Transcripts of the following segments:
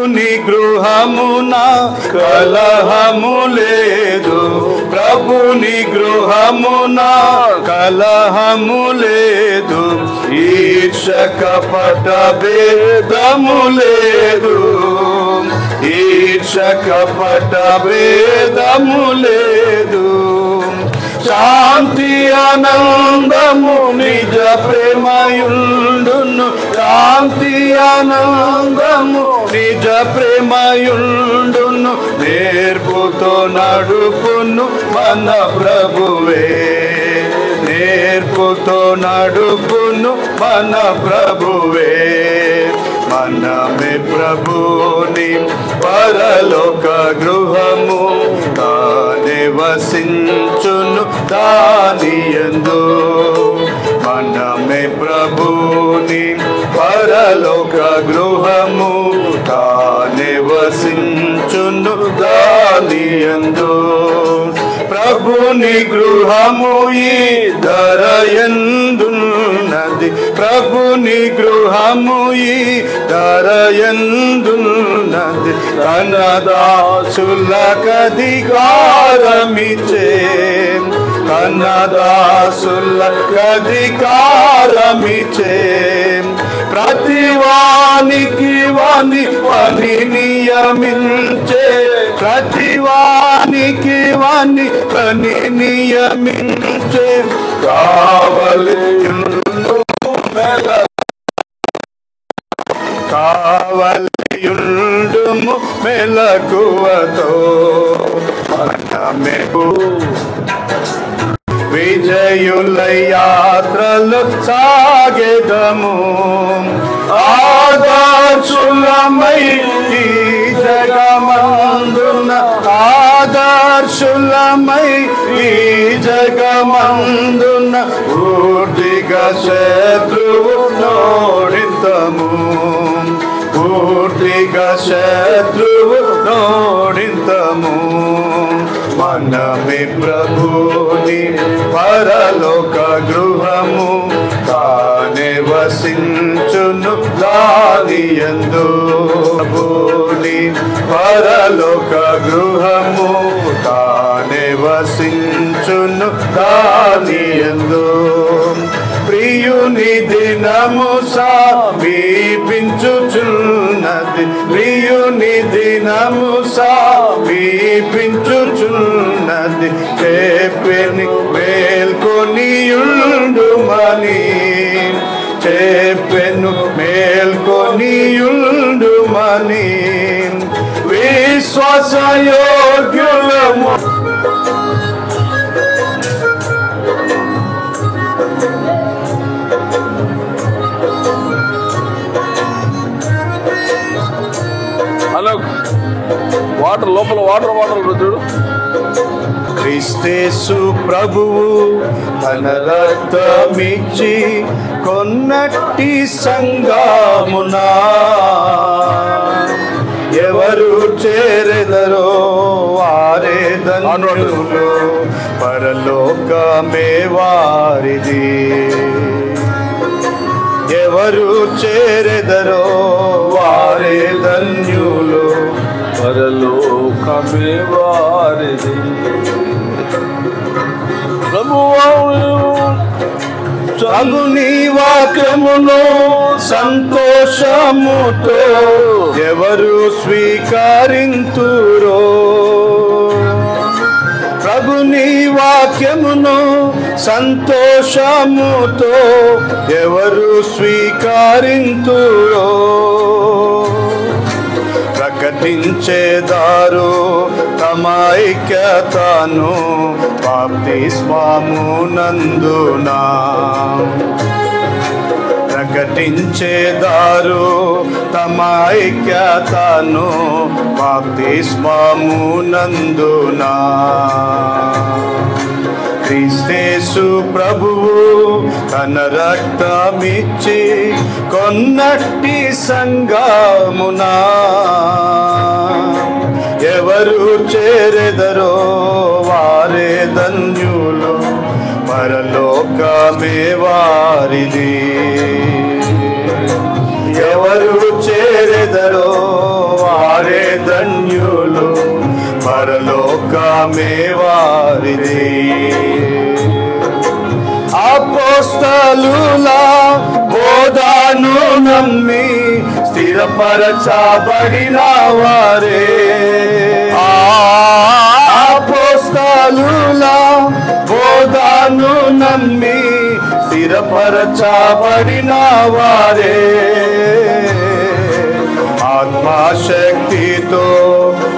ప్రభుని గృహమున కలహము లేదు, ప్రభుని గృహమున కలహము లేదు, ఈర్ష కపట భేదము లేదు, ఈర్ష కపట భేదము లేదు. శాంతి ఆనందము నిజ ప్రేమయుండును, శాంతి ఆనందము నిజ ప్రేమయుండును, నేర్పుతో నడుపును మన ప్రభువే, నేర్పుతో నడుపును మన ప్రభువే. మనమే ప్రభుని పరలోక గృహము, తానే వసించును దానియందు. మనమే ప్రభుని పరలోక గృహము, తానే వసించును దానియందు. ప్రభుని గృహము ఈ ధరయందున్నది, ప్రభుని గృహము ఈ ధరయందున్నది, తన దాసులకధికారమిచ్చే, తన దాసులకధికారమిచ్చే. ప్రతివానికి వాని పని నియమించే, ప్రతివానికి వాని పని నియమించే. కావలియుండు కావలియుండుము మెలకువతో, మనమెకు విజయుల యాత్రలు సాగెదము. ఆదర్శులమై ఈ జగమందున, ఆదర్శులమై ఈ జగమందున, పూర్తిగా శత్రువు నోడింతము, పూర్తిగా శత్రువు నోడింతము. మనమే ప్రభుని పరలోక గృహము, తానే వసించును దానియందు. ప్రభుని పరలోక గృహము, తానే వసించును దానియందు. ప్రియుని దినము సమీపించుచున్నది, ప్రియుని దినము సమీపించుచున్నది, చెప్పెని మేల్కొనియుండుమని, చెప్పెను మేల్కొనియుండుమని. విశ్వాసయోగ్యులము వాటర్ లోపల వాటర్ చూడు. క్రీస్తేసు ప్రభువు తన రక్తమిచ్చి కొన్నట్టి సంఘమునా, ఎవరు చేరెదరో వారే ధన్యులు, పరలోకమే వారిది. ఎవరు చేరెదరో వారే ధన్యులు, పరలోకమే వారిది. ప్రభుని వాక్యమును సంతోషముతో ఎవరు స్వీకరింతురో, ప్రభుని వాక్యమును సంతోషముతో ఎవరు స్వీకరింతురో, ప్రకటించేదారు తమ ఐక్యతను బాప్తిస్మమునందునా, ప్రకటించేదారు తమ ఐక్యతను బాప్తిస్మమునందునా. క్రీస్తేసు ప్రభువు తన రక్తమిచ్చి కొన్నట్టి సంఘమునా, ఎవరు చేరెదరో వారే ధన్యులు, పరలోకమే వారిది. ఎవరు చేరెదరో ధన్యులు పరలోకమే వారిది. అపోస్తలుల బోధను నమ్మి స్థిరపరచబడిన వారే. అపోస్తలుల బోధను నమ్మి స్థిరపరచబడిన వారే. ఆత్మశక్తితో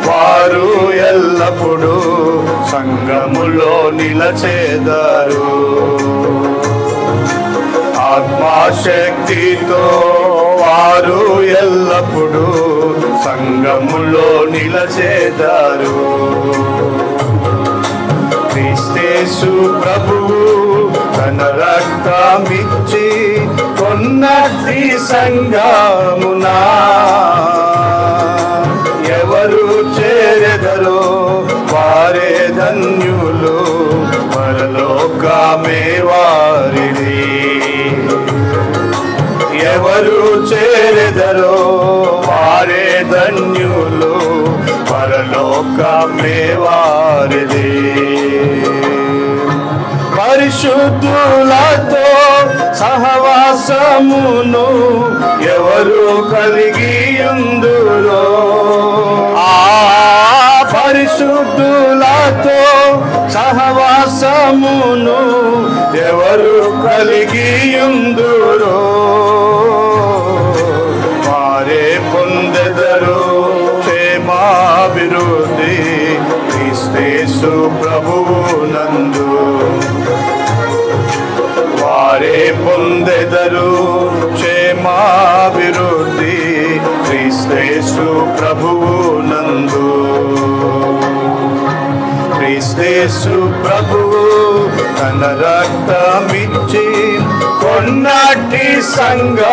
వారు ఎల్లప్పుడూ సంఘములో నిలచేదారు. ఆత్మశక్తితో వారు ఎల్లప్పుడూ సంఘములో నిలచేదారు. క్రీస్తేసు ప్రభువు తన రక్తమిచ్చి కొన్నటి సంఘమునా ఎవరు చేరెదరో వారే ధన్యులు పరలోకమే వారిది. ఎవరు చేరెదరో వారే ధన్యులు పరలోకమే వారిది. పరిశుద్ధులతో సహవాసమును ఎవరు కలిగియుందురో. పరిశుద్ధులతో సహవాసమును ఎవరు కలిగియుందురో వారే పొందెదరు క్షేమాభివృద్ధి క్రీస్తేసు ప్రభువు నందు. వారే పొందెదరు క్షేమాభివృద్ధి క్రీస్తేసు ప్రభువు నందు. క్రీస్తేసు ప్రభువు తన రక్తమిచ్చి కొన్నటి సంఘ